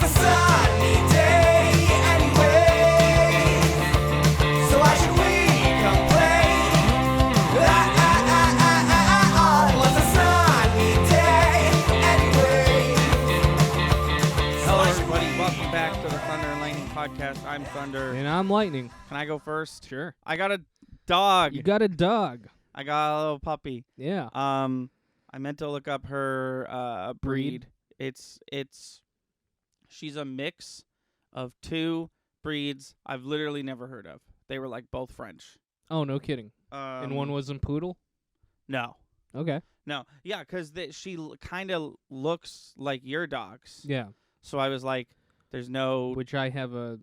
a sunny day anyway. So why should we complain? What's a sunny day anyway? Hello, everybody. Welcome back to the Thunder and Lightning podcast. I'm Thunder. And I'm Lightning. Can I go first? Sure. I got a dog. You got a dog. I got a little puppy. Yeah. I meant to look up her breed. She's a mix of two breeds I've literally never heard of. They were like both French. Oh, no kidding. And one wasn't poodle? No. Okay. No. Yeah, because she kind of looks like your dogs. Yeah. So I was like, there's no... Which I have a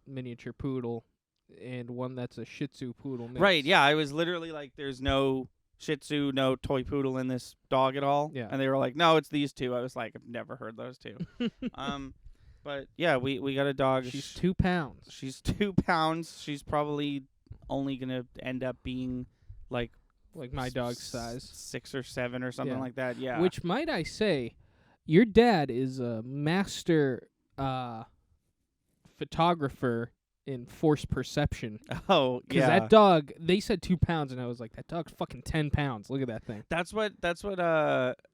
miniature poodle and one that's a Shih Tzu poodle mix. Right, yeah. I was literally like, there's no Shih Tzu, no toy poodle in this dog at all. Yeah. And they were like, no, it's these two. I was like, I've never heard those two. But yeah, we got a dog. She's 2 pounds. She's 2 pounds. She's probably only going to end up being like my dog's size. 6 or 7 or something Yeah. like that. Yeah. Which, might I say, your dad is a master photographer in force perception. Oh, Because yeah. that dog, they said 2 pounds, and I was like, that dog's fucking 10 pounds. Look at that thing. That's what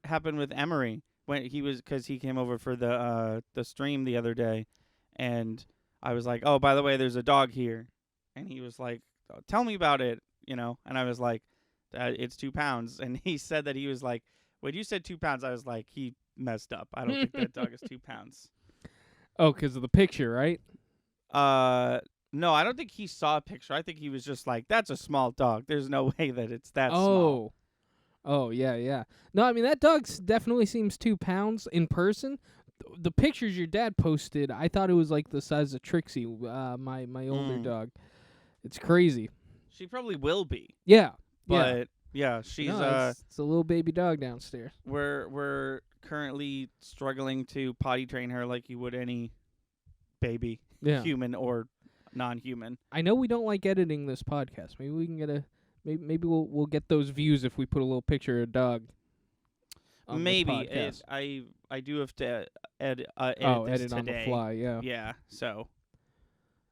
happened with Emery when because he came over for the stream the other day, and I was like, oh, by the way, there's a dog here, and he was like, oh, tell me about it, and I was like, it's 2 pounds, and he said that he was like, when you said 2 pounds, I was like, he messed up. I don't think that dog is 2 pounds. Oh, because of the picture, right? No, I don't think he saw a picture. I think he was just like, that's a small dog. There's no way that it's that small. Oh, yeah. No, I mean, that dog definitely seems 2 pounds in person. The pictures your dad posted, I thought it was like the size of Trixie, my older dog. It's crazy. She probably will be. Yeah. But yeah, she's it's a little baby dog downstairs. We're currently struggling to potty train her like you would any baby, human or non-human. I know we don't like editing this podcast. Maybe we can get maybe we'll get those views if we put a little picture of a dog on Maybe this podcast. I do have to edit edit this on the today. fly. Yeah, so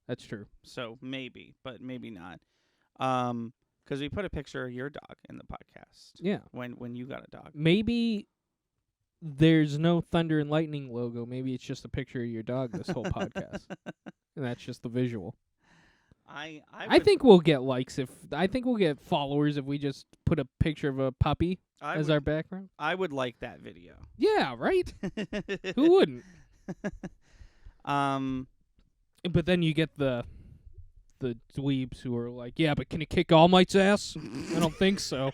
That's true. So maybe, but maybe not. Because we put a picture of your dog in the podcast. Yeah. When you got a dog. Maybe there's no Thunder and Lightning logo. Maybe it's just a picture of your dog this whole podcast. And that's just the visual. I think we'll get likes I think we'll get followers if we just put a picture of a puppy as our background. I would like that video. Yeah, right? Who wouldn't? But then you get the dweebs who are like, yeah, but can it kick All Might's ass? I don't think so.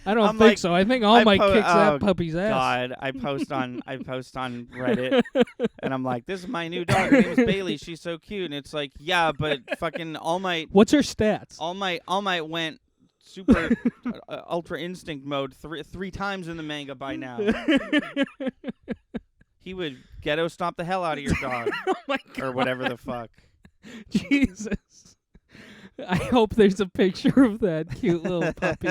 I don't think so. I think All Might kicks that puppy's ass. God, I post on Reddit, and I'm like, this is my new dog. Her name's Bailey. She's so cute. And it's like, yeah, but fucking All Might. What's her stats? All Might went super ultra instinct mode three times in the manga by now. He would ghetto stomp the hell out of your dog. Oh my God. Or whatever the fuck. Jesus. I hope there's a picture of that cute little puppy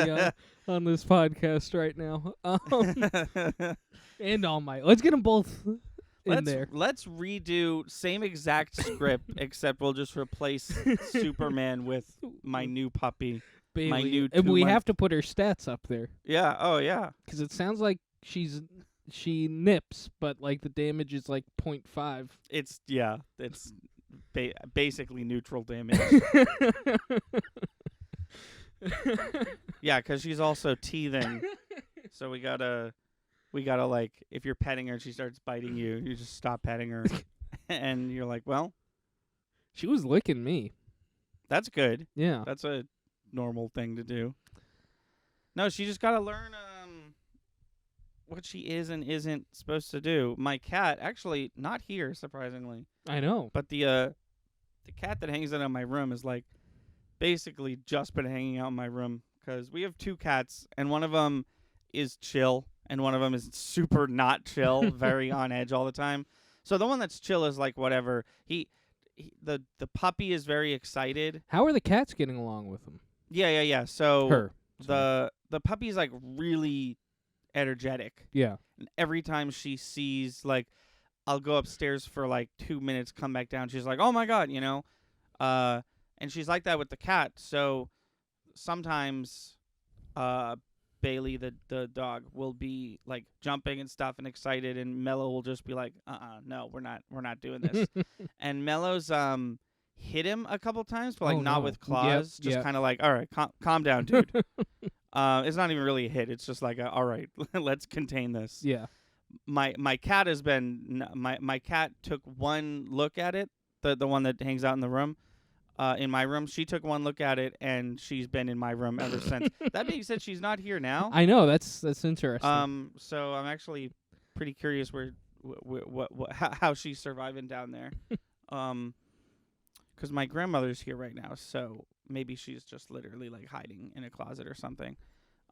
on this podcast right now. And All Might. Let's get them both in there. Let's redo same exact script, except we'll just replace Superman with my new puppy. Bailey. My new and we 2-month have to put her stats up there. Yeah. Oh, yeah. Because it sounds like she nips, but like the damage is like 0.5. It's basically neutral damage. Yeah, because she's also teething. So we gotta like, if you're petting her and she starts biting you, you just stop petting her. And you're like, well, she was licking me. That's good. Yeah. That's a normal thing to do. No, she just gotta learn what she is and isn't supposed to do. My cat, actually not here, surprisingly. I know. But the cat that hangs out in my room is like basically just been hanging out in my room because we have 2 cats and one of them is chill and one of them is super not chill, very on edge all the time. So the one that's chill is like whatever. The puppy is very excited. How are the cats getting along with him? Yeah. So her. The puppy's like really energetic. Yeah. And every time she sees like I'll go upstairs for like 2 minutes, come back down. She's like, "Oh my god," and she's like that with the cat. So sometimes, Bailey, the dog, will be like jumping and stuff and excited, and Mello will just be like, no, we're not doing this." And Mello's hit him a couple times, but like Oh, not no. with Yep, claws, just yep. kind of like, "All right, calm down, dude." It's not even really a hit. It's just like, all right, let's contain this. Yeah. My cat has been my cat took one look at it, the one that hangs out in the room, in my room. She took one look at it, and she's been in my room ever since. That being said, she's not here now. I know, that's interesting. So I'm actually pretty curious how she's surviving down there. 'Cause my grandmother's here right now, so maybe she's just literally like hiding in a closet or something.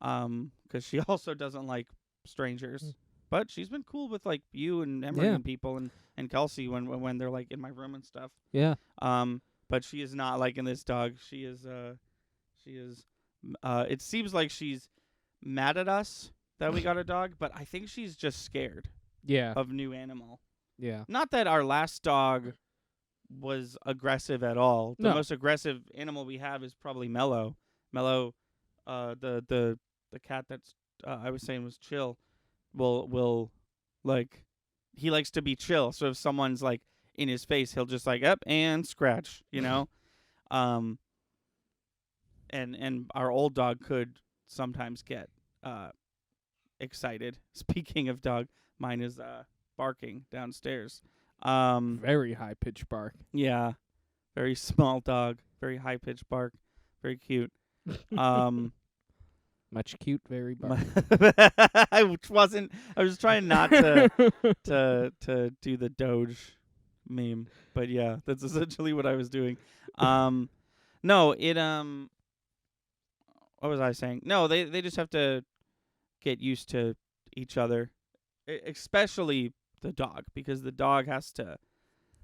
'Cause she also doesn't like strangers. But she's been cool with like you and Emery Yeah. and people and Kelsey when they're like in my room and stuff. Yeah. But she is not liking this dog. She is it seems like she's mad at us that we got a dog, but I think she's just scared Yeah. of new animal. Yeah. Not that our last dog was aggressive at all. The No. most aggressive animal we have is probably Mello. Mello, the cat that's I was saying was chill. Will like he likes to be chill. So if someone's like in his face, he'll just like up and scratch, and our old dog could sometimes get excited. Speaking of dog, mine is barking downstairs. Very high pitched bark. Yeah, very small dog, very high pitched bark, very cute. Much cute, very bark. I was trying not to to do the Doge meme, but yeah, that's essentially what I was doing. No, what was I saying? No, they just have to get used to each other, especially the dog, because the dog has to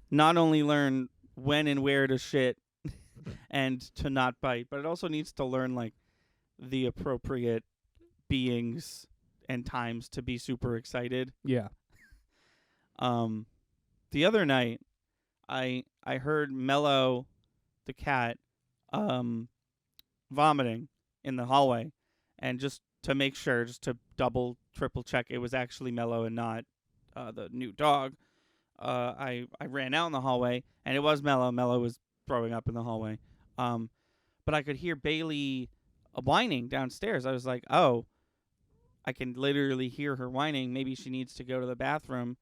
not only learn when and where to shit and to not bite, but it also needs to learn like the appropriate beings and times to be super excited. Yeah. The other night, I heard Mello, the cat, vomiting in the hallway, and just to make sure, just to triple check, it was actually Mello and not the new dog. I ran out in the hallway, and it was Mello. Mello was throwing up in the hallway. But I could hear Bailey whining downstairs. I was like, oh, I can literally hear her whining. Maybe she needs to go to the bathroom.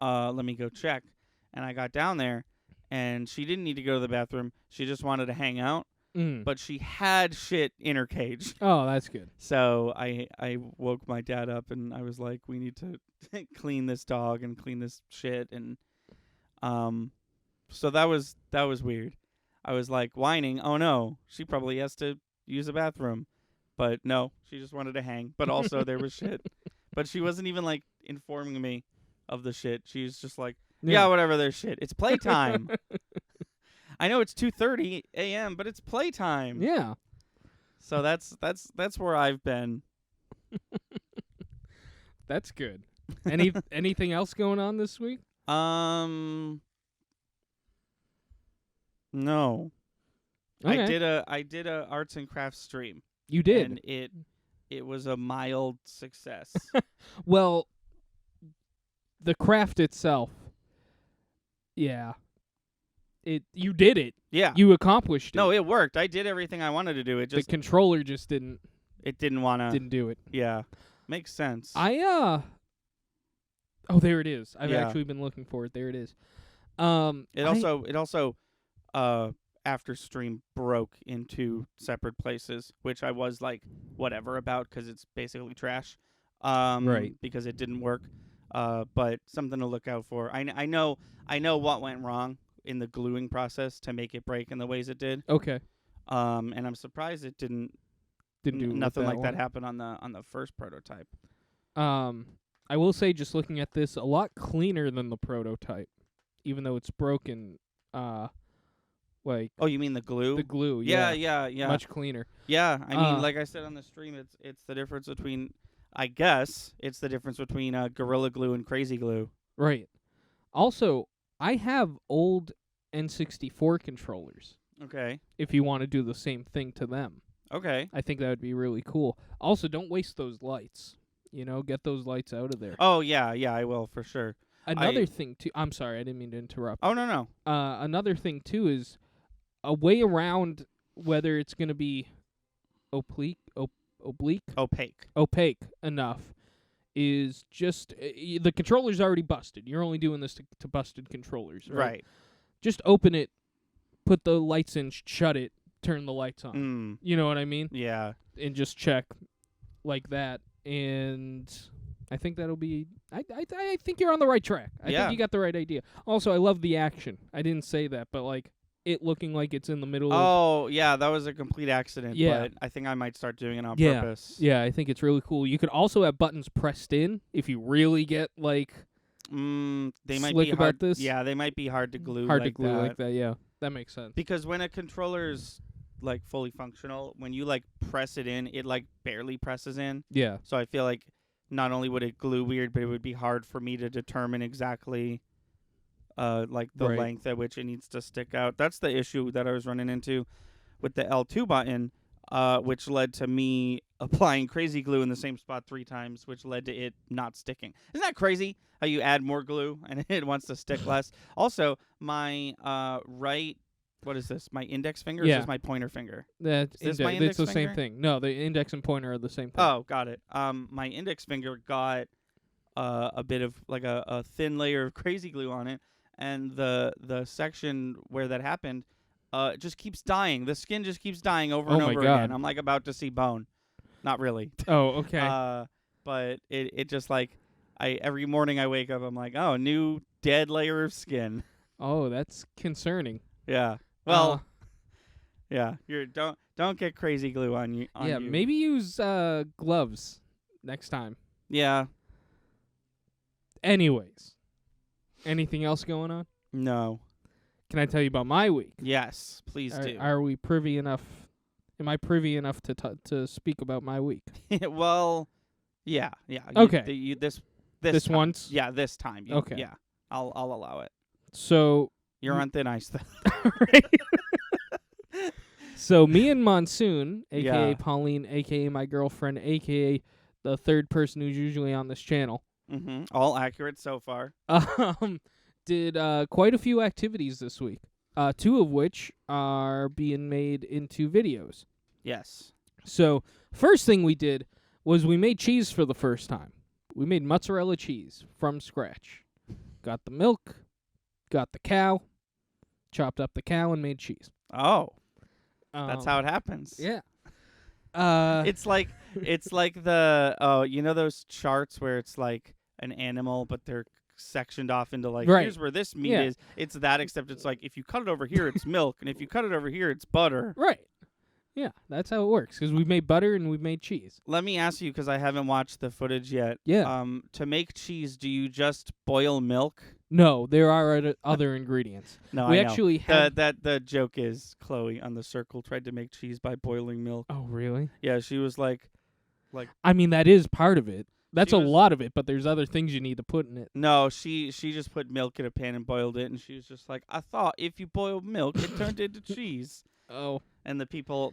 Let me go check. And I got down there, and she didn't need to go to the bathroom. She just wanted to hang out. But she had shit in her cage. Oh, that's good. So I woke my dad up, and I was like, we need to clean this dog and clean this shit. And so that was weird. I was like whining, oh no, she probably has to use a bathroom. But no, she just wanted to hang. But also there was shit. But she wasn't even like informing me of the shit. She was just like, yeah, whatever, there's shit. It's playtime. I know it's 2:30 a.m., but it's playtime. Yeah. So that's where I've been. That's good. Anything else going on this week? No. Okay. I did a arts and crafts stream. You did. And it was a mild success. Well, the craft itself. Yeah. You did it. Yeah. You accomplished it. No, it worked. I did everything I wanted to do. It the just controller just didn't wanna didn't do it. Yeah. Makes sense. Oh, there it is. I've Yeah. actually been looking for it. There it is. It also after stream broke into separate places, which I was like whatever about because it's basically trash. Right. Because it didn't work. But something to look out for. I know what went wrong in the gluing process to make it break in the ways it did. Okay. And I'm surprised it didn't do it with nothing like that one. happened on the first prototype. I will say, just looking at this, a lot cleaner than the prototype, even though it's broken. Like Oh, you mean the glue? the glue. Yeah. Much cleaner. Yeah, I mean, Uh, like I said on the stream, it's the difference between, I guess, it's the difference between Gorilla Glue and Crazy Glue. Right. Also, I have old N64 controllers. Okay. If you want to do the same thing to them, Okay. I think that would be really cool. Also, don't waste those lights. Get those lights out of there. Oh yeah, I will for sure. Another thing too. I'm sorry, I didn't mean to interrupt. Oh no. Another thing too is a way around whether it's going to be oblique, opaque enough is just the controller's already busted. You're only doing this to busted controllers, right? Just open it, put the lights in, shut it, turn the lights on. You know what I mean? Yeah. And just check like that. And I think that'll be. I think you're on the right track. I think you got the right idea. Also, I love the action. I didn't say that, but like it looking like it's in the middle. Oh yeah, that was a complete accident. Yeah. But I think I might start doing it on purpose. Yeah, I think it's really cool. You could also have buttons pressed in if you really get like. They might slick be about hard. this. Yeah, they might be hard to glue. Hard like to glue that. like that. Yeah, that makes sense. Because when a controller's like fully functional, when you like press it in, it like barely presses in. Yeah. So I feel like not only would it glue weird, but it would be hard for me to determine exactly like the Right. length at which it needs to stick out. That's the issue that I was running into with the L2 button, which led to me applying crazy glue in the same spot 3 times, which led to it not sticking. Isn't that crazy how you add more glue and it wants to stick less? Also, my right, what is this? My index finger? Or is this my pointer finger? That's Is this my it's index the same finger? thing. No, the index and pointer are the same thing. Oh, got it. My index finger got a bit of like a thin layer of crazy glue on it, and the section where that happened just keeps dying. The skin just keeps dying over and Oh my over God. again. I'm like about to see bone. Not really. Oh, okay. But it just like every morning I wake up, I'm like, oh, new dead layer of skin. Oh, that's concerning. Yeah. Well, yeah. Don't get crazy glue on you. yeah, maybe use gloves next time. Yeah. Anyways, anything else going on? No. Can I tell you about my week? Yes, please do. Are we privy enough? Am I privy enough to speak about my week? Well, yeah. Okay. This time. once? Yeah, this time. Okay. Yeah, I'll allow it. So You're on thin ice, though. So me and Monsoon, a.k.a. Yeah. Pauline, a.k.a. my girlfriend, a.k.a. the third person who's usually on this channel, All accurate so far. did quite a few activities this week, 2 of which are being made into videos. Yes. So first thing we did was we made cheese for the first time. We made mozzarella cheese from scratch. Got the milk, got the cow, chopped up the cow, and made cheese. Oh, that's how it happens. Yeah. It's like the you know those charts where it's like an animal, but they're sectioned off into like Right. here's where this meat Yeah. is. It's that, except it's like if you cut it over here, it's milk, and if you cut it over here, it's butter. Right. Yeah, that's how it works. Because we've made butter and we've made cheese. Let me ask you, because I haven't watched the footage yet. Yeah. To make cheese, do you just boil milk? No, there are other ingredients. No, We I know. actually have. The joke is Chloe on The Circle tried to make cheese by boiling milk. Oh, really? Yeah, she was like, I mean, that is part of it. That's She a was- lot of it, but there's other things you need to put in it. no, she just put milk in a pan and boiled it, and she was just like, I thought if you boiled milk, it turned into cheese. Oh. And the people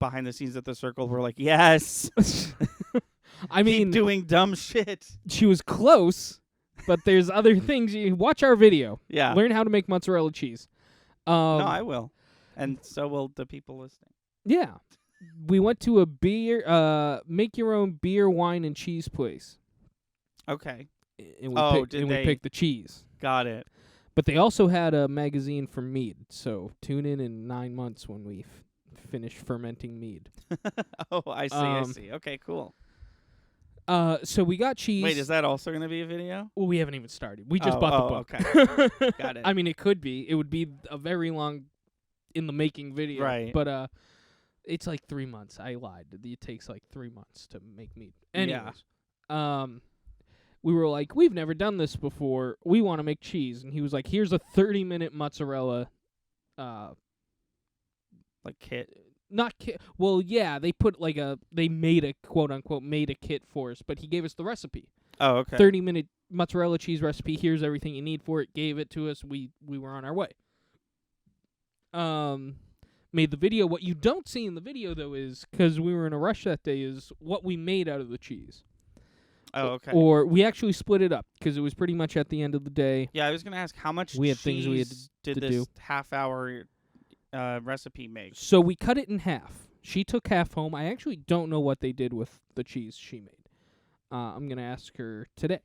behind the scenes at The Circle were like, yes, I mean, keep doing dumb shit. she was close, but there's other things. You watch our video. Yeah, Learn how to make mozzarella cheese. no, I will, and so will the people listening. Yeah. We went to a make your own beer, wine, and cheese place. Okay, And did we they- picked the cheese. got it. But they also had a magazine for mead, so tune in 9 months when we finish fermenting mead. Oh, I see. I Um, see. Okay, cool. So we got cheese. Wait, is that also going to be a video? Well, we haven't even started. We just Oh, bought oh, the book. okay. Got it. I mean, it could be. It would be a very long in the making video. Right. But it's like 3 months. I lied. It takes like 3 months to make mead. Anyways. Yeah. We were like, we've never done this before. We want to make cheese. And he was like, here's a 30-minute mozzarella. Like kit. Not kit. Well, yeah, they made a quote-unquote made a kit for us, but he gave us the recipe. Oh, okay. 30-minute mozzarella cheese recipe. Here's everything you need for it. Gave it to us. We were on our way. Made the video. What you don't see in the video, though, is, because we were in a rush that day, is what we made out of the cheese. Oh, okay. Or we actually split it up, because it was pretty much at the end of the day. Yeah, I was gonna ask how much We had cheese things we had did to this do. half-hour recipe make? So we cut it in half. She took half home. I actually don't know what they did with the cheese she made. I'm going to ask her today.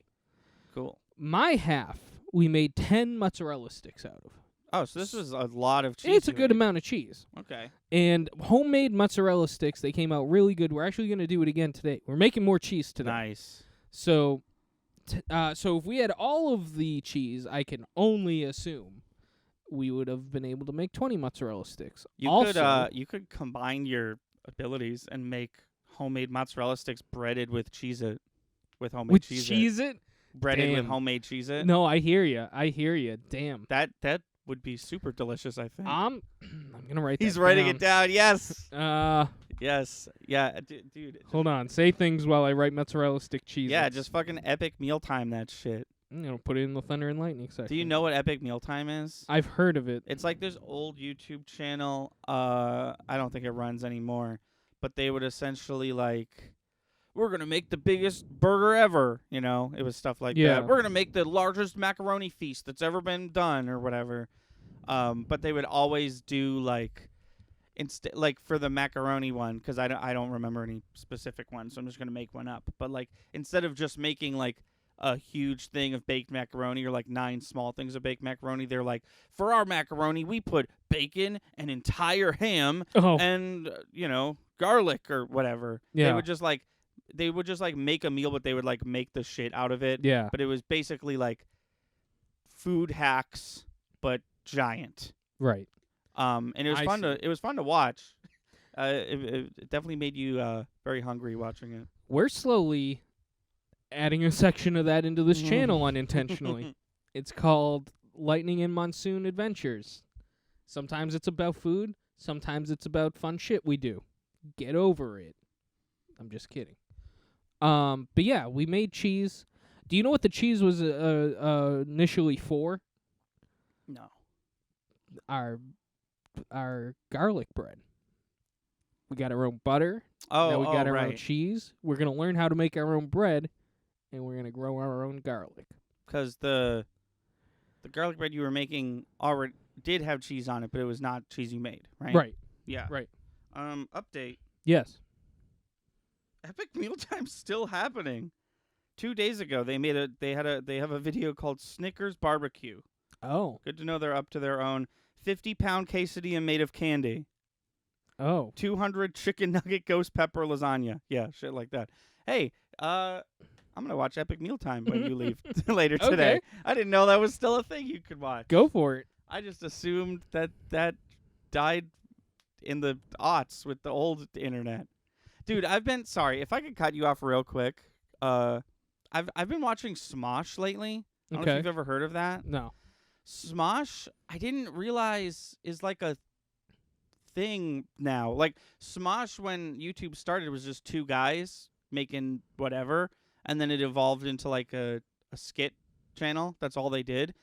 Cool. My half, we made 10 mozzarella sticks out of. Oh, so this was a lot of cheese. It's a you good ate. amount of cheese. Okay. And homemade mozzarella sticks, they came out really good. We're actually going to do it again today. We're making more cheese today. Nice. So if we had all of the cheese, I can only assume we would have been able to make 20 mozzarella sticks. You could combine your abilities and make homemade mozzarella sticks breaded with Cheez-It, with homemade with Cheez-It. Cheez-It? Breaded with Damn. homemade Cheez-It. No, I hear you. Damn. That would be super delicious, I think. I'm gonna write. He's that writing down. it down. Yes. Yes. Yeah, dude. Hold on. Say things while I write mozzarella stick cheese. Yeah, just fucking epic mealtime that shit. I'm gonna put it in the Thunder and Lightning section. Do you know what epic mealtime is? I've heard of it. It's like this old YouTube channel. I don't think it runs anymore, but they would essentially like, we're gonna make the biggest burger ever. You know, it was stuff like Yeah. that. We're gonna make the largest macaroni feast that's ever been done, or whatever. But they would always do like, like for the macaroni one, because I don't remember any specific one, so I'm just gonna make one up. But like, instead of just making like a huge thing of baked macaroni or like 9 small things of baked macaroni, they're like, for our macaroni we put bacon, an entire ham, and garlic or whatever. Yeah. They would just like make a meal, but they would like make the shit out of it. Yeah. But it was basically like food hacks, but giant. Right. And it was I fun see. to watch. It definitely made you very hungry watching it. We're slowly adding a section of that into this channel unintentionally. It's called Lightning and Monsoon Adventures. Sometimes it's about food. Sometimes it's about fun shit we do. Get over it. I'm just kidding. But yeah, we made cheese. Do you know what the cheese was initially for? No. Our garlic bread. We got our own butter. Oh, Now we got our own right. cheese. We're going to learn how to make our own bread, and we're going to grow our own garlic. Because the garlic bread you were making already did have cheese on it, but it was not cheese you made, right? Right. Yeah. Right. Update. Yes. Epic Mealtime's still happening. 2 days ago, they have a video called Snickers Barbecue. Oh. Good to know they're up to their own 50-pound quesadilla made of candy. Oh. 200 chicken nugget ghost pepper lasagna. Yeah, shit like that. Hey, I'm going to watch Epic Mealtime when you leave later today. Okay. I didn't know that was still a thing you could watch. Go for it. I just assumed that died in the aughts with the old internet. Dude, sorry, if I could cut you off real quick. I've been watching Smosh lately. I don't know if you've ever heard of that. No. Smosh, I didn't realize is like a thing now. Like Smosh, when YouTube started, was just 2 guys making whatever, and then it evolved into like a skit channel. That's all they did,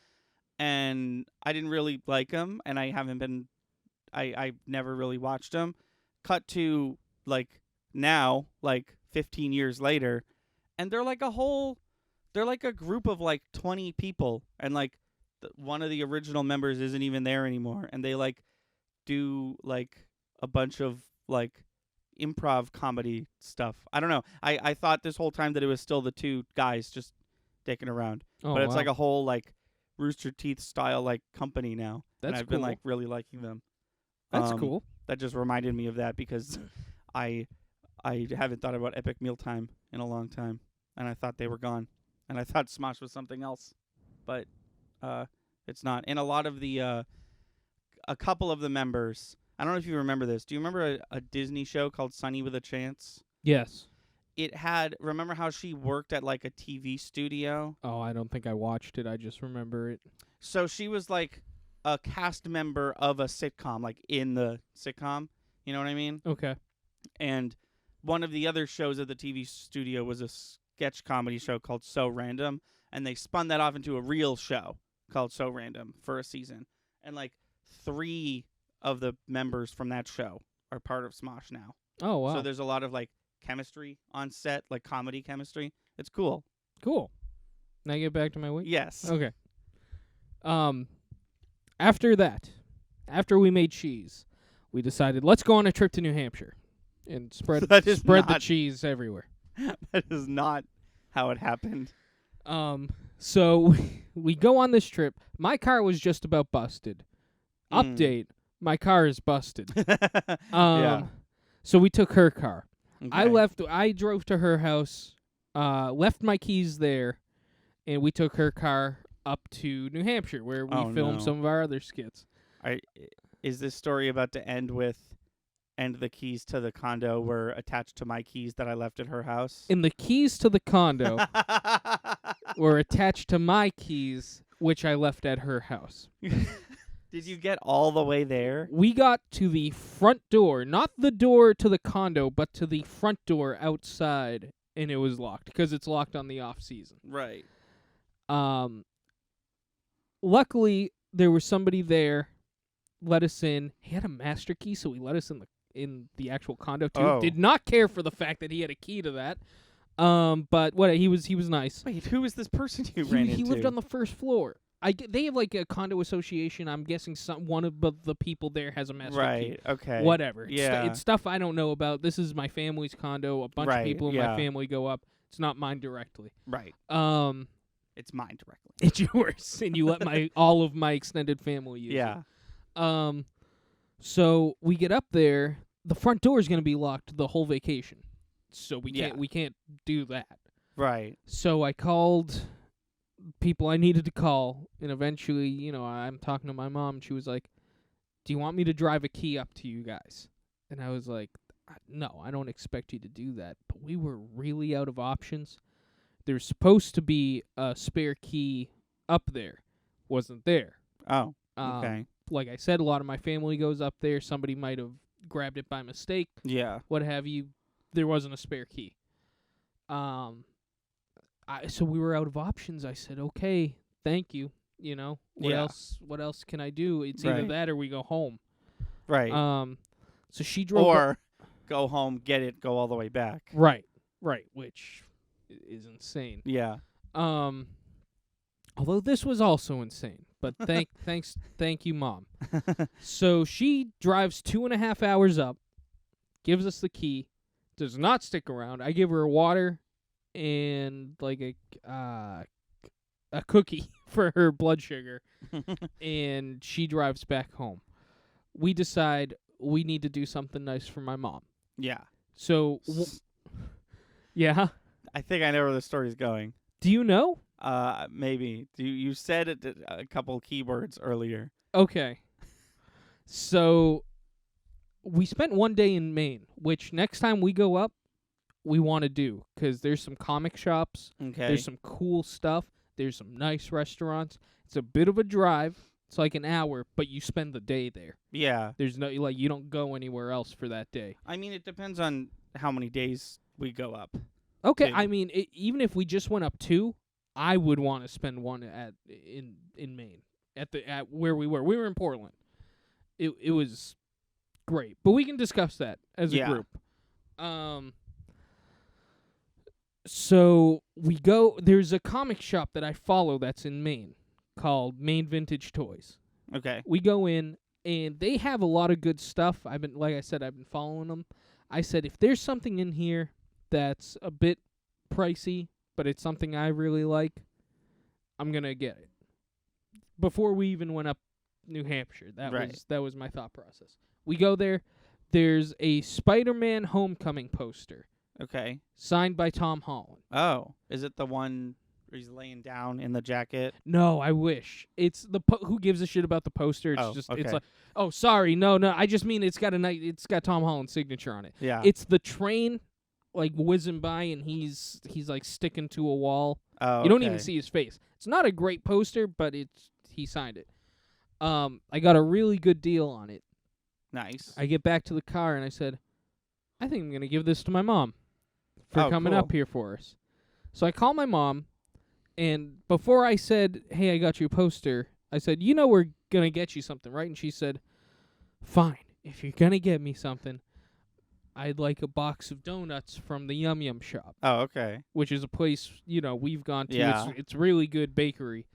and I didn't really like them, and I've never really watched them. Cut to like now, like 15 years later, and they're like a group of like 20 people, and like one of the original members isn't even there anymore, and they like do like a bunch of like improv comedy stuff. I don't know. I thought this whole time that it was still the 2 guys just dicking around, but it's like a whole like Rooster Teeth style like company now. That's and I've cool. been like really liking them. That's cool. That just reminded me of that because I haven't thought about Epic Mealtime in a long time, and I thought they were gone, and I thought Smosh was something else, but it's not. And a lot of the a couple of the members, I don't know if you remember this. Do you remember a Disney show called Sunny with a Chance? Yes. Remember how she worked at like a TV studio? Oh, I don't think I watched it. I just remember it. So she was like a cast member of a sitcom, like in the sitcom. You know what I mean? Okay. And one of the other shows at the TV studio was a sketch comedy show called So Random. and they spun that off into a real show called So Random for a season. And like 3 of the members from that show are part of Smosh now. Oh wow. So there's a lot of like chemistry on set, like comedy chemistry. It's cool. Cool. Now I get back to my week? Yes. Okay. After that, after we made cheese, we decided let's go on a trip to New Hampshire and spread That is the not- cheese everywhere. That is not how it happened. So we go on this trip. My car was just about busted. Update, my car is busted. Yeah. So we took her car. Okay. I drove to her house, left my keys there, and we took her car up to New Hampshire where we Oh, filmed no. some of our other skits. Is this story about to end with, and the keys to the condo were attached to my keys that I left at her house? And the keys to the condo were attached to my keys, which I left at her house. Did you get all the way there? We got to the front door, not the door to the condo, but to the front door outside, and it was locked because it's locked on the off season. Right. Luckily, there was somebody there, let us in. He had a master key, so he let us in the actual condo too. Oh. Did not care for the fact that he had a key to that. But what he was nice. Wait, who is this person you ran into? He lived on the first floor. They have like a condo association. I'm guessing one of the people there has a master key. Right. Okay. Whatever. Yeah. It's stuff I don't know about. This is my family's condo. A bunch of Right, people in my yeah. family go up. It's not mine directly. Right. It's mine directly. It's yours, and you let all of my extended family use it. Yeah. So we get up there. The front door is going to be locked the whole vacation, so we can't do that. Right. So I called people I needed to call, and eventually, I'm talking to my mom. And she was like, "Do you want me to drive a key up to you guys?" And I was like, "No, I don't expect you to do that." But we were really out of options. There's supposed to be a spare key up there. Wasn't there. Oh. Okay. Like I said, a lot of my family goes up there. Somebody might have grabbed it by mistake, Yeah. what have you. There wasn't a spare key. So we were out of options. I said, "Okay, thank you. What Yeah. else? What else can I do? It's either Right. that or we go home." Right. So she drove. or go home, get it, go all the way back. Right, which is insane. Yeah. Although this was also insane, but thank you, Mom. So she drives 2.5 hours up, gives us the key, does not stick around. I give her a water and like a cookie for her blood sugar, and she drives back home. We decide we need to do something nice for my mom. Yeah. So, yeah. I think I know where the story's going. Do you know? Maybe. You said it a couple keywords earlier. Okay. So we spent one day in Maine, which next time we go up, we want to do, because there's some comic shops, Okay. there's some cool stuff, there's some nice restaurants. It's a bit of a drive. It's like an hour, but you spend the day there. Yeah. There's no you don't go anywhere else for that day. I mean, it depends on how many days we go up. Okay, Two. I mean, even if we just went up 2, I would want to spend one in Maine at where we were. We were in Portland. It was great, but we can discuss that as a Yeah. group. So we go. There's a comic shop that I follow that's in Maine called Maine Vintage Toys. Okay. We go in, and they have a lot of good stuff. Like I said, I've been following them. I said, if there's something in here that's a bit pricey, but it's something I really like, I'm gonna get it. Before we even went up New Hampshire, that was my thought process. We go there. There's a Spider-Man Homecoming poster Okay. signed by Tom Holland. Oh, is it the one where he's laying down in the jacket? No, I wish. It's the who gives a shit about the poster? It's Oh, it's okay. like, oh, sorry, no. I just mean it's got Tom Holland's signature on it. Yeah. It's the train like whizzing by, and he's like sticking to a wall. Oh, You don't even okay. see his face. It's not a great poster, but he signed it. I got a really good deal on it. Nice. I get back to the car and I said, I think I'm gonna give this to my mom for Oh, coming cool. up here for us. So I call my mom, And before I said, "Hey, I got you a poster," I said, "You know we're gonna get you something, right?" And she said, "Fine. If you're gonna get me something, I'd like a box of donuts from the Yum Yum shop, Oh, okay. which is a place we've gone to. Yeah. It's really good bakery."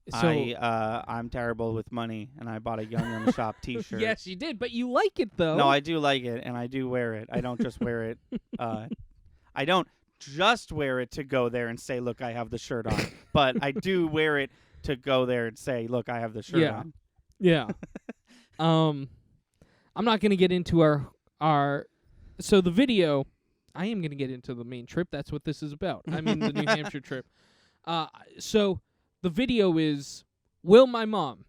So I'm terrible with money, and I bought a Young Yum Shop T-shirt. yes, you did, but you like it though. No, I do like it, and I do wear it. I don't just wear it. I don't just wear it to go there and say, "Look, I have the shirt on." But I do wear it to go there and say, "Look, I have the shirt on." Yeah. I'm not gonna get into our. So the video, I am gonna get into the main trip. That's what this is about. I mean the New Hampshire trip. So the video is: will my mom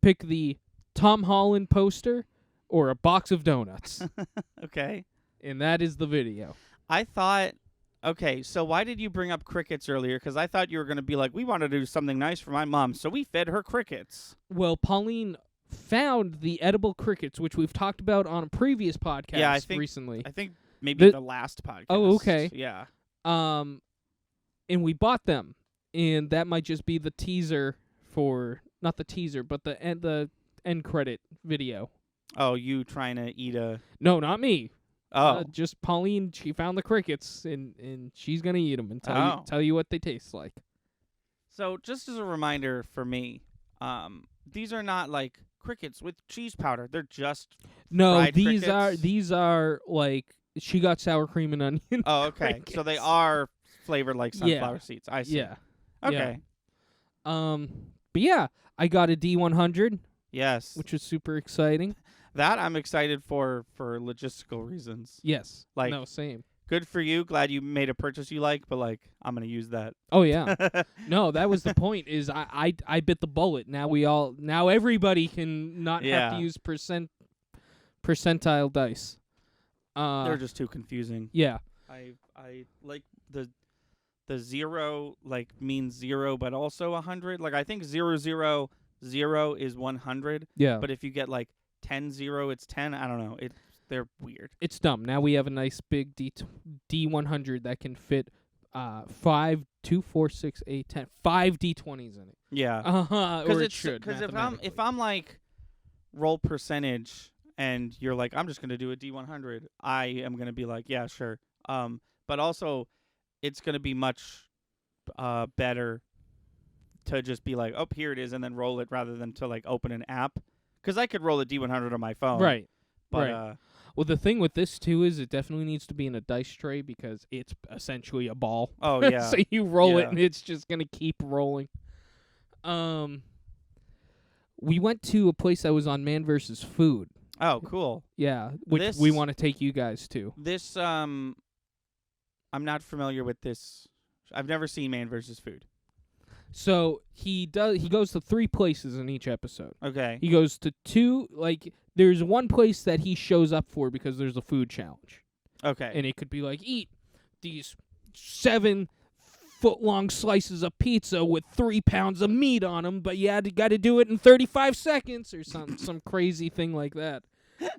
pick the Tom Holland poster or a box of donuts? Okay. And that is the video. I thought, okay, so why did you bring up crickets earlier? Because I thought you were going to be like, we want to do something nice for my mom, so we fed her crickets. Well, Pauline found the edible crickets, which we've talked about on a previous podcast Yeah, I think- recently. I think maybe the last podcast. Oh, okay. Yeah. And we bought them, and that might just be the teaser for not the teaser, but the end credit video. Oh, you trying to eat a... No, not me. Oh. Just Pauline. She found the crickets, and she's gonna eat them and tell you what they taste like. So just as a reminder for me, these are not like crickets with cheese powder. They're just fried these crickets? are like she got sour cream and onion. Oh, okay. So they are flavored like sunflower seeds. I see. Yeah. Okay. But yeah, I got a D100, Yes. which was super exciting. That I'm excited for logistical reasons. Yes. Like- no, same. Good for you. Glad you made a purchase you like, but like I'm gonna use that. Oh yeah. No, that was the point. Is I bit the bullet. Now everybody can not have Yeah. to use percentile dice. They're just too confusing. Yeah. I like the zero like means zero, but also 100. Like I think 000 is 100, Yeah. but if you get like 10-0, it's 10. I don't know. They're weird. It's dumb. Now we have a nice big D100 that can fit 5, 2, 4, 6, 8, 10, 5 D20s in it. Yeah. Or it should. Because if mathematically. I'm like roll percentage and you're like I'm just gonna do a D100, I am gonna be like yeah sure. But also it's gonna be much better to just be like oh here it is and then roll it rather than to like open an app. Because I could roll a D100 on my phone. Right. But right. Well, the thing with this too is it definitely needs to be in a dice tray because it's essentially a ball. oh yeah. So you roll it Yeah. and it's just gonna keep rolling. We went to a place that was on Man vs. Food. Oh cool. Yeah, which This- we want to take you guys to. This I'm not familiar with this. I've never seen Man vs. Food. So he goes to 3 places in each episode. Okay. He goes to 2, like there's one place that he shows up for because there's a food challenge. Okay. And it could be like eat these 7-foot-long slices of pizza with 3 pounds of meat on them, but you got to do it in 35 seconds or some crazy thing like that.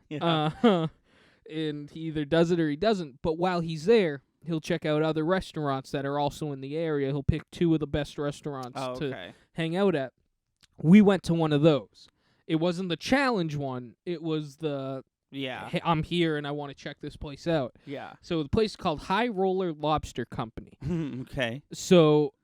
yeah. And he either does it or he doesn't. But while he's there, he'll check out other restaurants that are also in the area. He'll pick 2 of the best restaurants oh, to okay. hang out at. We went to one of those. It wasn't the challenge one. It was the, Yeah. hey, I'm here and I want to check this place out. Yeah. So the place is called High Roller Lobster Company. Okay. So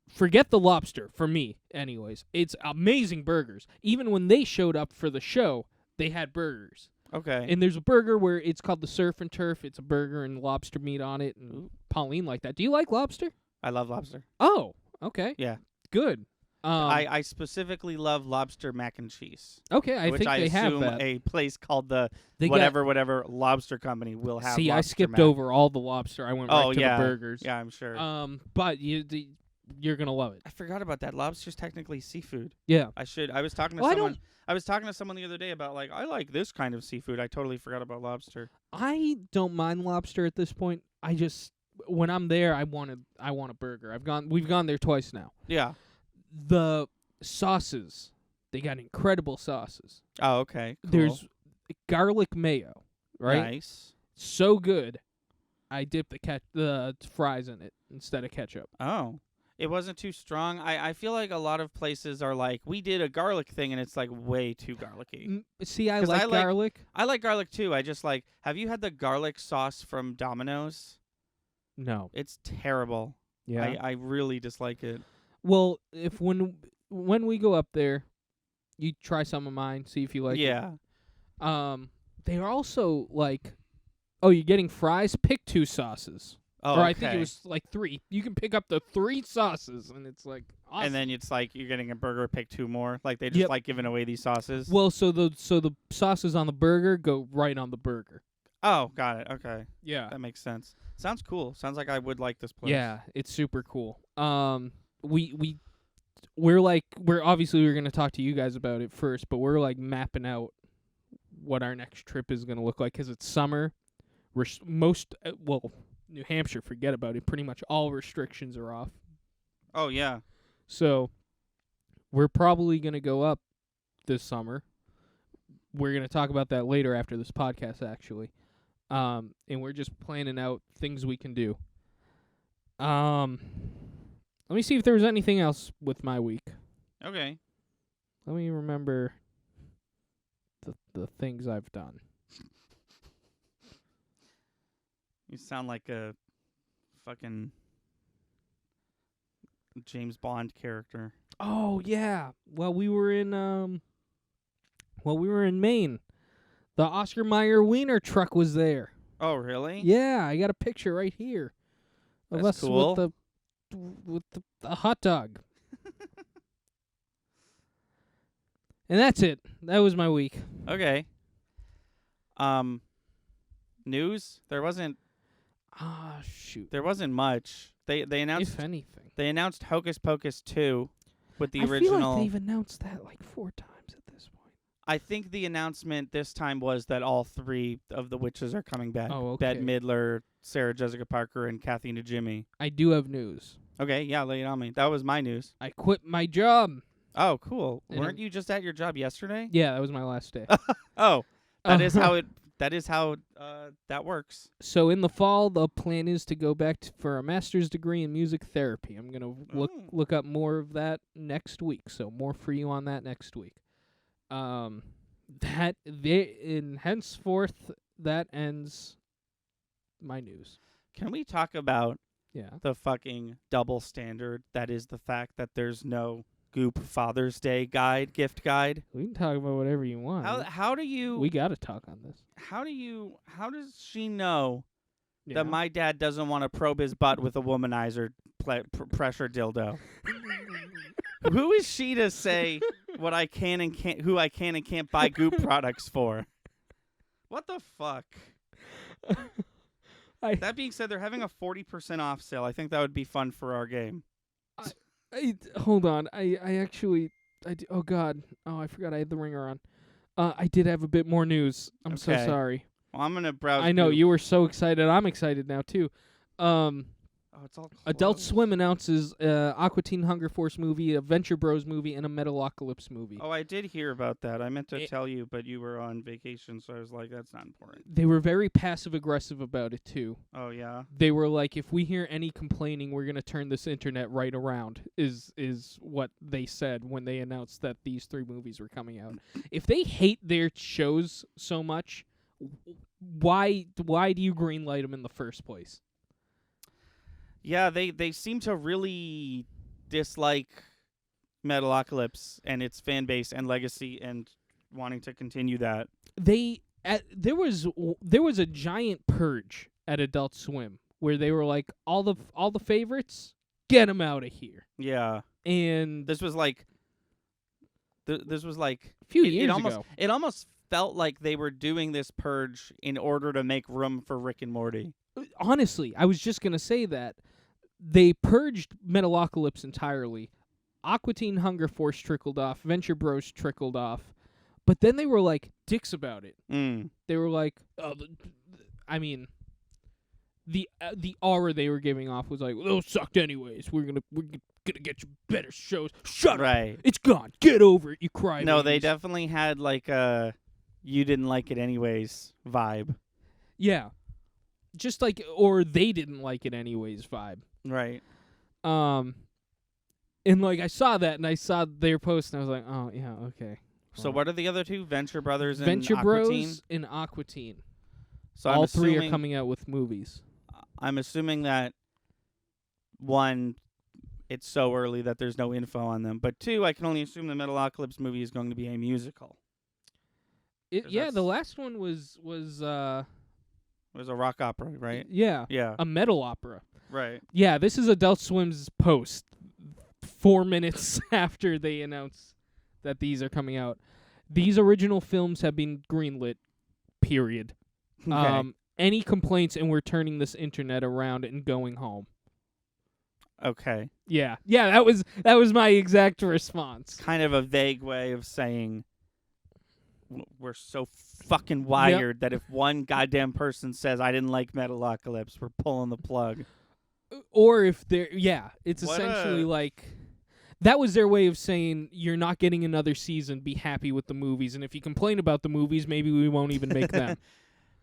forget the lobster for me, anyways. It's amazing burgers. Even when they showed up for the show, they had burgers. Okay. And there's a burger where it's called the Surf and Turf. It's a burger and lobster meat on it. And Ooh. Pauline liked that. Do you like lobster? I love lobster. Oh, okay. Yeah. Good. I specifically love lobster mac and cheese, Okay, I which think I they have assume that. a place called the They whatever lobster company will have. See, I lobster skipped mac. over all the lobster. I went right to yeah. the burgers. Yeah, I'm sure. But you're gonna love it. I forgot about that. Lobster's technically seafood. Yeah. I was talking to Well, someone. I was talking to someone the other day about like I like this kind of seafood. I totally forgot about lobster. I don't mind lobster at this point. I just when I'm there, I want a burger. We've gone there twice now. Yeah. The sauces, they got incredible sauces. Oh, okay. Cool. There's garlic mayo, right? Nice. So good. I dip the fries in it instead of ketchup. Oh. It wasn't too strong. I feel like a lot of places are like, we did a garlic thing, and it's like way too garlicky. See, I 'Cause like I like- garlic. I like garlic too. I just like. Have you had the garlic sauce from Domino's? No. It's terrible. Yeah. I really dislike it. Well, if when we go up there, you try some of mine, see if you like yeah. it. They are also like, oh, you're getting fries? Pick 2 sauces. Oh, or okay. I think it was like 3. You can pick up the 3 sauces, and it's like awesome. And then it's like you're getting a burger, pick 2 more. Like they just Yep. like giving away these sauces. Well, so the sauces on the burger go right on the burger. Oh, got it. Okay, Yeah. that makes sense. Sounds cool. Sounds like I would like this place. Yeah, it's super cool. We're obviously we're gonna talk to you guys about it first, but we're like mapping out what our next trip is gonna look like because it's summer. New Hampshire, forget about it. Pretty much all restrictions are off. Oh yeah. So we're probably gonna go up this summer. We're gonna talk about that later after this podcast, actually. And we're just planning out things we can do. Let me see if there was anything else with my week. Okay. Let me remember the things I've done. You sound like a fucking James Bond character. Oh yeah. Well, we were in Maine. The Oscar Mayer Wiener truck was there. Oh really? Yeah, I got a picture right here of That's us cool. with the hot dog. And that's it. That was my week. Okay. News? There wasn't Ah, shoot. much. They announced If anything. they announced Hocus Pocus 2 with the I original. feel like they've announced that like 4 times at this point. I think the announcement this time was that all 3 of the witches are coming back. Oh, okay. Bette Midler, Sarah Jessica Parker, and Kathy Najimy. I do have news. Okay, yeah, lay it on me. That was my news. I quit my job. Oh, cool. And Weren't you just at your job yesterday? Yeah, that was my last day. Oh, that is how that works. So in the fall, the plan is to go back for a master's degree in music therapy. I'm gonna Ooh. look up more of that next week. So more for you on that next week. Henceforth that ends my news. Can we talk about Yeah. the fucking double standard that is the fact that there's no Goop Father's Day gift guide? We can talk about whatever you want. How do you We got to talk on this. how does she know Yeah. that my dad doesn't want to probe his butt with a womanizer pressure dildo? Who is she to say what I can and can't, who I can and can't buy Goop products for? What the fuck? That being said, they're having a 40% off sale. I think that would be fun for our game. Hold on. Oh God. Oh, I forgot I had the ringer on. I did have a bit more news. I'm so Okay. sorry. Well, I'm gonna browse. I know Goop. you were so excited. I'm excited now too. Oh, it's all Adult closed. Swim announces Aqua Teen Hunger Force movie, a Venture Bros movie, and a Metalocalypse movie. Oh, I did hear about that. I meant to It- tell you, but you were on vacation, so I was like, that's not important. They were very passive aggressive about it too. Oh yeah. They were like, if we hear any complaining, we're gonna turn this internet right around. Is what they said when they announced that these 3 movies were coming out. If they hate their shows so much, why do you greenlight them in the first place? Yeah, they seem to really dislike Metalocalypse and its fan base and legacy and wanting to continue that. There was a giant purge at Adult Swim where they were like, all the favorites, get them out of here. Yeah. And This was like a few it years almost ago. it almost felt like they were doing this purge in order to make room for Rick and Morty. Honestly, I was just gonna say that they purged Metalocalypse entirely. Aqua Teen Hunger Force trickled off. Venture Bros trickled off. But then they were like dicks about it. They were like, the aura they were giving off was like, well, those sucked anyways. We're gonna get you better shows. Shut up. Right. It's gone. Get over it. You cry. No, they definitely had like a you didn't like it anyways vibe. Yeah. Just like, or they didn't like it anyways vibe. Right. And like I saw that, and I saw their post, and I was like, oh yeah, okay. So what are the other two? Venture Brothers and Venture Aqua Bros Teen? and Aqua Teen. So All I'm three are assuming, coming out with movies. I'm assuming that one, it's so early that there's no info on them. But two, I can only assume the Metalocalypse movie is going to be a musical. Yeah, the that's- last one was It was a rock opera, right? yeah, Yeah. a metal opera. Right. Yeah, this is Adult Swim's post 4 minutes after they announce that these are coming out. These original films have been greenlit, period. Okay. Any complaints, and we're turning this internet around and going home. Okay. Yeah, that was my exact response. Kind of a vague way of saying we're so fucking wired that if one goddamn person says I didn't like Metalocalypse, we're pulling the plug. Or if they're, it's What essentially a- like, that was their way of saying, you're not getting another season, be happy with the movies, and if you complain about the movies, maybe we won't even make them.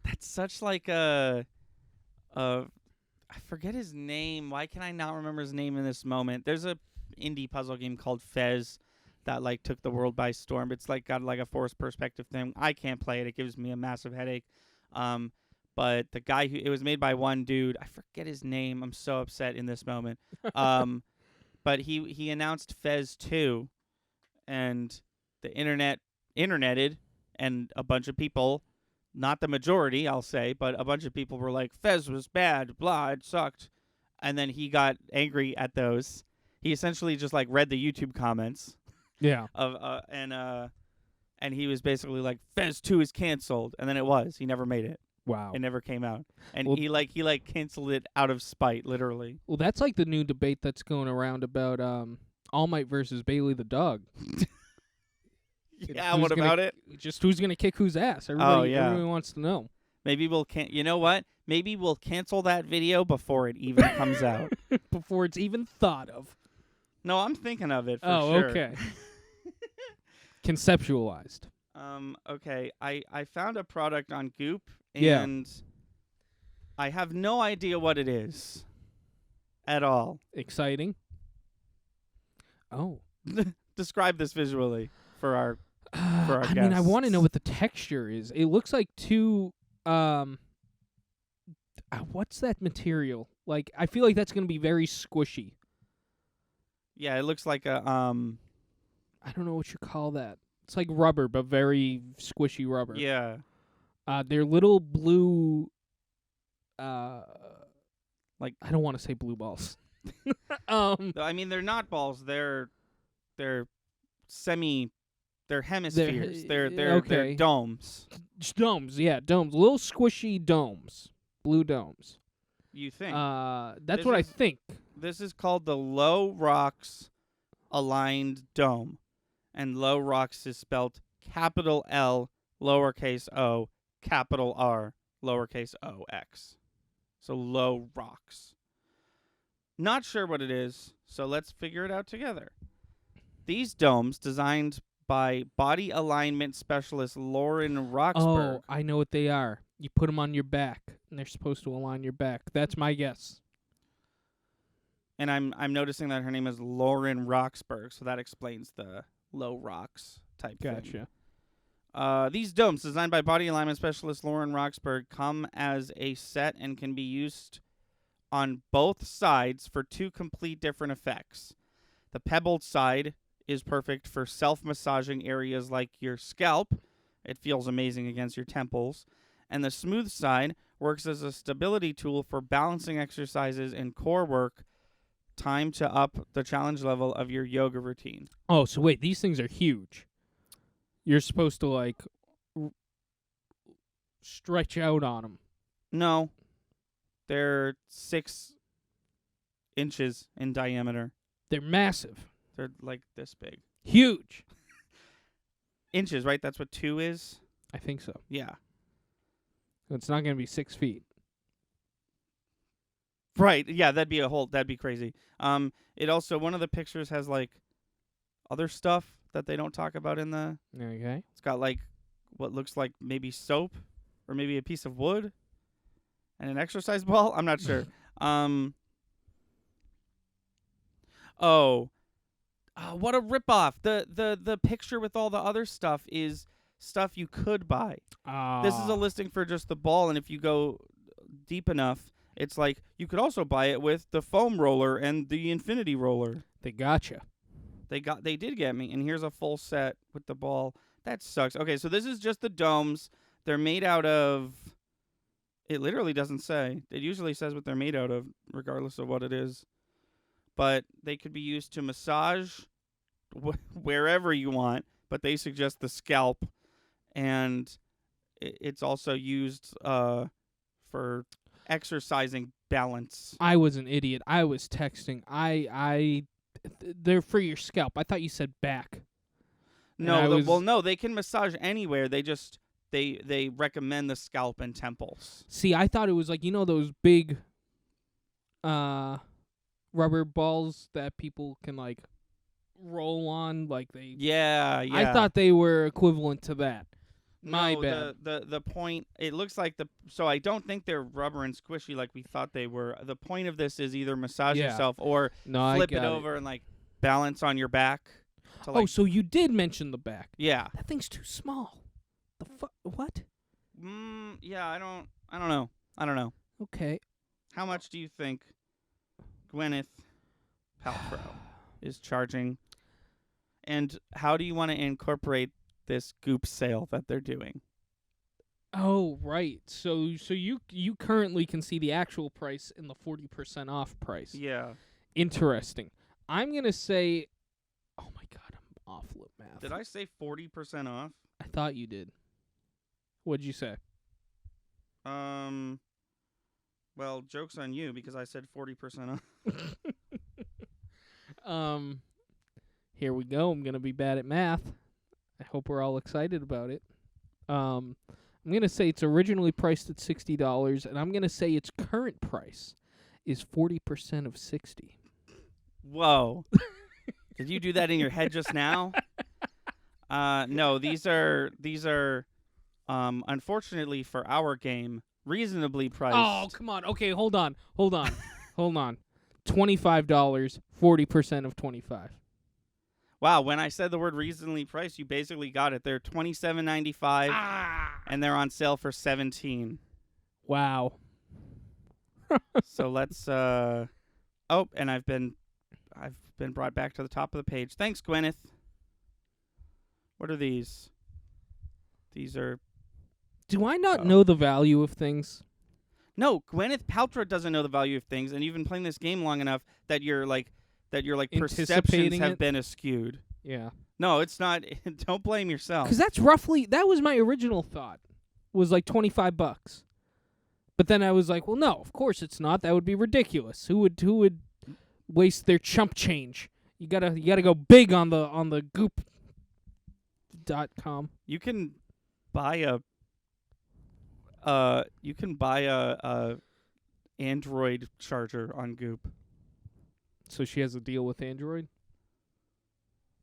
That's such like I forget his name. Why can I not remember his name in this moment? There's a indie puzzle game called Fez that like took the world by storm. It's like got like a forced perspective thing. I can't play it. It gives me a massive headache. But the guy it was made by one dude. I forget his name. I'm so upset in this moment. But he announced Fez 2, and the interneted, and a bunch of people, not the majority, I'll say, but a bunch of people were like, Fez was bad, blah, it sucked. And then he got angry at those. He essentially just like read the YouTube comments Yeah. of and he was basically like, Fez 2 is canceled, and then it was. He never made it. Wow. It never came out. And Well- he canceled it out of spite, literally. Well, that's like the new debate that's going around about All Might versus Bailey the dog. Yeah, Who's what gonna- about it? Just who's gonna kick whose ass? Everybody, yeah. everybody wants to know. Maybe we'll you know what? Maybe we'll cancel that video before it even comes out. Before it's even thought of. No, I'm thinking of it for Oh, sure. okay. Conceptualized. Okay. I found a product on Goop, Yeah. and I have no idea what it is at all. Exciting. Oh. Describe this visually for our our I mean, I want to know guests. what the texture is. It looks like two. What's that material? Like, I feel like that's gonna be very squishy. Yeah, it looks like a I don't know what you call that. It's like rubber, but very squishy rubber. yeah. They're little blue. Like- I don't want to say blue balls. I mean, they're not balls. They're semi. They're hemispheres. They're okay. domes. Domes, yeah, domes. Little squishy domes. Blue domes. You think? That's This what I is- think. This is called the Low Rocks Aligned Dome. And Low Rocks is spelled capital L, lowercase o, capital R, lowercase o, x. So Low Rocks. Not sure what it is, so let's figure it out together. These domes, designed by body alignment specialist Lauren Roxburgh. Oh, I know what they are. You put them on your back, and they're supposed to align your back. That's my guess. And I'm noticing that her name is Lauren Roxburgh, so that explains the low rocks type thing. Gotcha. These domes, designed by body alignment specialist Lauren Roxburgh, come as a set and can be used on both sides for two complete different effects. The pebbled side is perfect for self-massaging areas like your scalp. It feels amazing against your temples. And the smooth side works as a stability tool for balancing exercises and core work, time to up the challenge level of your yoga routine. Oh, so wait, these things are huge. You're supposed to, like, stretch out on them. No, they're 6 inches in diameter. They're massive. They're like this big. Huge. Inches, right? That's what 2 is? I think so. Yeah. It's not going to be 6 feet. Right. Yeah, that'd be crazy. It also, one of the pictures has like other stuff that they don't talk about in the, Okay. it's got like what looks like maybe soap or maybe a piece of wood and an exercise ball. I'm not sure. Oh, What a ripoff! The picture with all the other stuff is stuff you could buy. This is a listing for just the ball, and if you go deep enough, it's like you could also buy it with the foam roller and the infinity roller. They gotcha. They did get me, and here's a full set with the ball. That sucks. Okay, so this is just the domes. They're made out of. It literally doesn't say. It usually says what they're made out of, regardless of what it is. But they could be used to massage wherever you want. But they suggest the scalp, and it's also used for exercising balance. I was an idiot. I was texting. They're for your scalp. I thought you said back. No, they can massage anywhere. They just they recommend the scalp and temples. See, I thought it was like, those big rubber balls that people can like roll on, like they. Yeah. I thought they were equivalent to that. My no, bad. The point, it looks like so I don't think they're rubber and squishy like we thought they were. The point of this is either massage yourself or flip it over and like balance on your back. So you did mention the back. Yeah. That thing's too small. What? Yeah, I don't know. Okay. How much do you think Gwyneth Paltrow is charging? And how do you want to incorporate this Goop sale that they're doing? Oh, right. So you currently can see the actual price in the 40% off price. Yeah. Interesting. I'm going to say, oh my God, I'm awful at math. Did I say 40% off? I thought you did. What'd you say? Well, joke's on you because I said 40% off. Here we go. I'm going to be bad at math. I hope we're all excited about it. I'm going to say it's originally priced at $60, and I'm going to say its current price is 40% of 60. Whoa. Did you do that in your head just now? No, these are unfortunately for our game, reasonably priced. Oh, come on. Okay, hold on. Hold on. $25, 40% of 25. Wow, when I said the word reasonably priced, you basically got it. They're $27.95 and they're on sale for $17. Wow. So let's and I've been brought back to the top of the page. Thanks, Gwyneth. What are these? These are. Do I not know the value of things? No, Gwyneth Paltrow doesn't know the value of things, and you've been playing this game long enough that your perceptions have been askewed. Yeah. No, it's not. Don't blame yourself. Because that was my original thought, was like $25. But then I was like, well, no, of course it's not. That would be ridiculous. Who would waste their chump change? You gotta go big on the goop.com. You can buy a Android charger on Goop. So she has a deal with Android?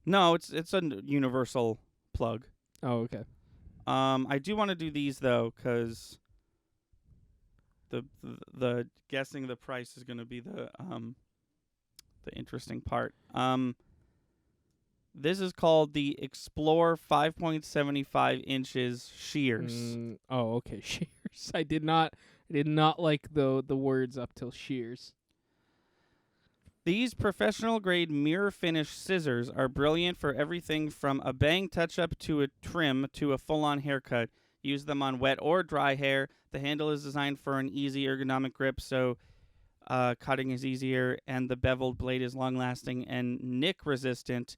No, it's a universal plug. Oh, okay. I do want to do these though, because the guessing the price is going to be the interesting part. This is called the Explore 5.75 inches shears. Oh, okay, shears. I did not like the words up till shears. These professional-grade mirror-finish scissors are brilliant for everything from a bang touch-up to a trim to a full-on haircut. Use them on wet or dry hair. The handle is designed for an easy ergonomic grip, so cutting is easier, and the beveled blade is long-lasting and nick-resistant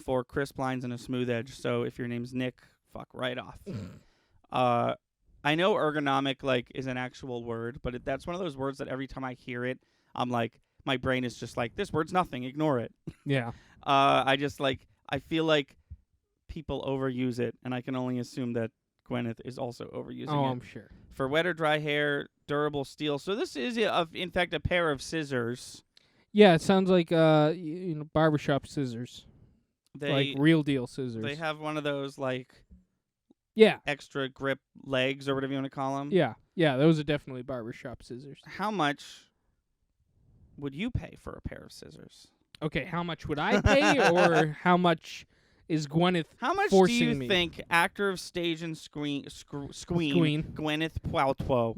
for crisp lines and a smooth edge. So if your name's Nick, fuck right off. I know ergonomic is an actual word, but that's one of those words that every time I hear it, I'm like, my brain is just like, this word's nothing, ignore it. Yeah. I feel like people overuse it, and I can only assume that Gwyneth is also overusing it. Oh, I'm sure. For wet or dry hair, durable steel. So this is, in fact, a pair of scissors. Yeah, it sounds like barbershop scissors. Like real deal scissors. They have one of those extra grip legs or whatever you want to call them. Yeah, those are definitely barbershop scissors. How much would you pay for a pair of scissors? Okay, how much would I pay, or how much is Gwyneth How much do forcing you me? think actor of stage and screen Gwyneth Paltrow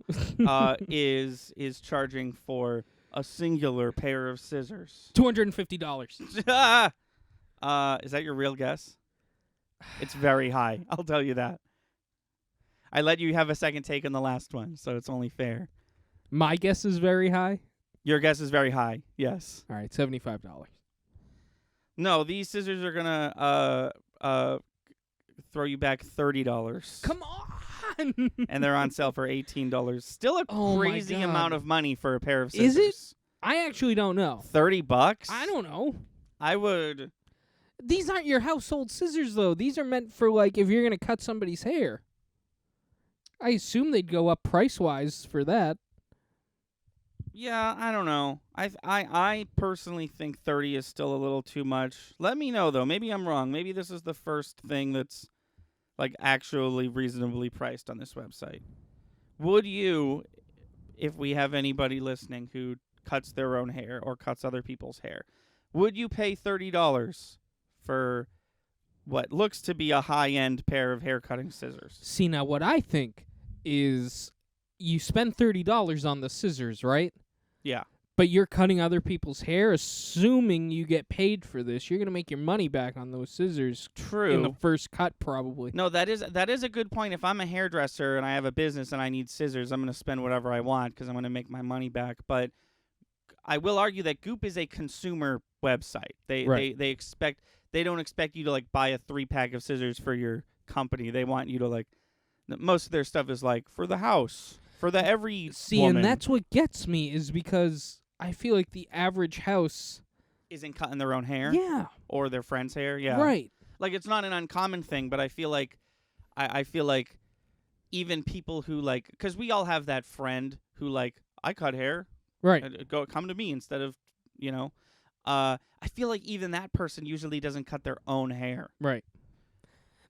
is charging for a singular pair of scissors? $250. Is that your real guess? It's very high. I'll tell you that. I let you have a second take on the last one, so it's only fair. My guess is very high. Your guess is very high. Yes. All right, $75. No, these scissors are gonna throw you back $30. Come on. And they're on sale for $18. Still a Oh my crazy God. amount of money for a pair of scissors. Is it? I actually don't know. $30? I don't know. I would. These aren't your household scissors, though. These are meant for, like, if you're going to cut somebody's hair. I assume they'd go up price-wise for that. Yeah, I don't know. I personally think 30 is still a little too much. Let me know though. Maybe I'm wrong. Maybe this is the first thing that's like actually reasonably priced on this website. Would you, if we have anybody listening who cuts their own hair or cuts other people's hair, would you pay $30 for what looks to be a high-end pair of hair cutting scissors? See, now what I think is you spend $30 on the scissors, right? Yeah. But you're cutting other people's hair, assuming you get paid for this. You're going to make your money back on those scissors True. in the first cut, probably. No, that is a good point. If I'm a hairdresser and I have a business and I need scissors, I'm going to spend whatever I want because I'm going to make my money back. But I will argue that Goop is a consumer website. They don't expect you to like buy a 3-pack of scissors for your company. They want you to like most of their stuff is like for the house, for the every woman. And that's what gets me is because I feel like the average house isn't cutting their own hair. Yeah. Or their friend's hair. Yeah. Right. Like it's not an uncommon thing, but I feel like I feel like even people who like, because we all have that friend who like, I cut hair. Right. Come to me instead of, you know. I feel like even that person usually doesn't cut their own hair. Right.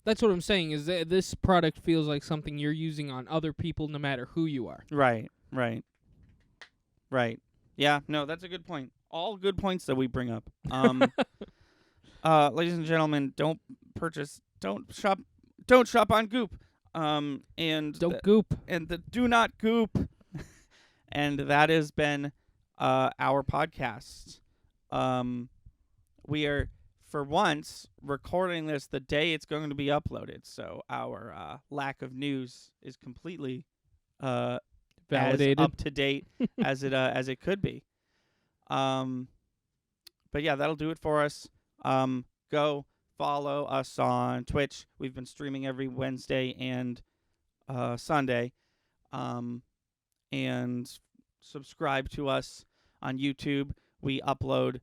That's what I'm saying is that this product feels like something you're using on other people no matter who you are. Right. Yeah, no, that's a good point. All good points that we bring up. Ladies and gentlemen, don't shop on Goop. And Don't goop. And do not goop. And that has been our podcast. We are, for once, recording this the day it's going to be uploaded, so our lack of news is completely Validated. as up to date as it could be. But yeah, that'll do it for us. Go follow us on Twitch. We've been streaming every Wednesday and Sunday. And subscribe to us on YouTube. We upload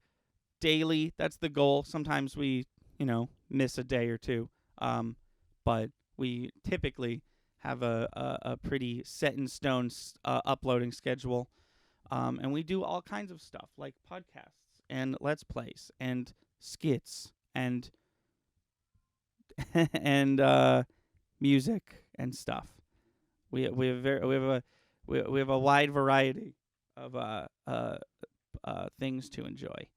daily. That's the goal. Sometimes we, miss a day or two. But we typically have a pretty set in stone uploading schedule. And we do all kinds of stuff like podcasts and Let's Plays and skits and and music and stuff. We have a wide variety of things to enjoy.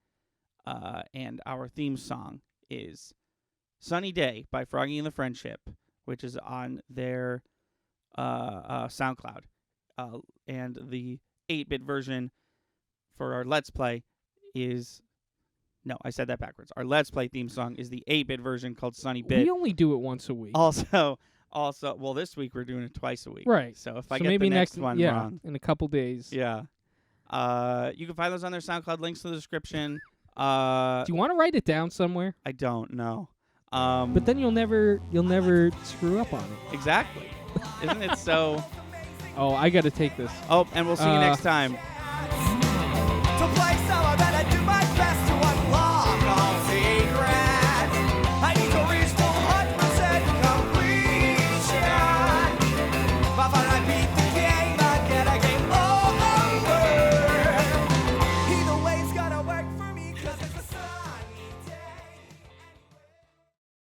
And our theme song is Sunny Day by Froggy and the Friendship, which is on their SoundCloud. And the 8-bit version for our Let's Play is... No, I said that backwards. Our Let's Play theme song is the 8-bit version called Sunny Bit. We only do it once a week. Also, well, this week we're doing it twice a week. Right. So if I So get maybe the next one yeah, wrong. in a couple days. Yeah. You can find those on their SoundCloud. Links in the description. Do you want to write it down somewhere? I don't know. But then you'll never screw up on it. Exactly. Isn't it so? Oh, I got to take this. Oh, and we'll see you next time. To play some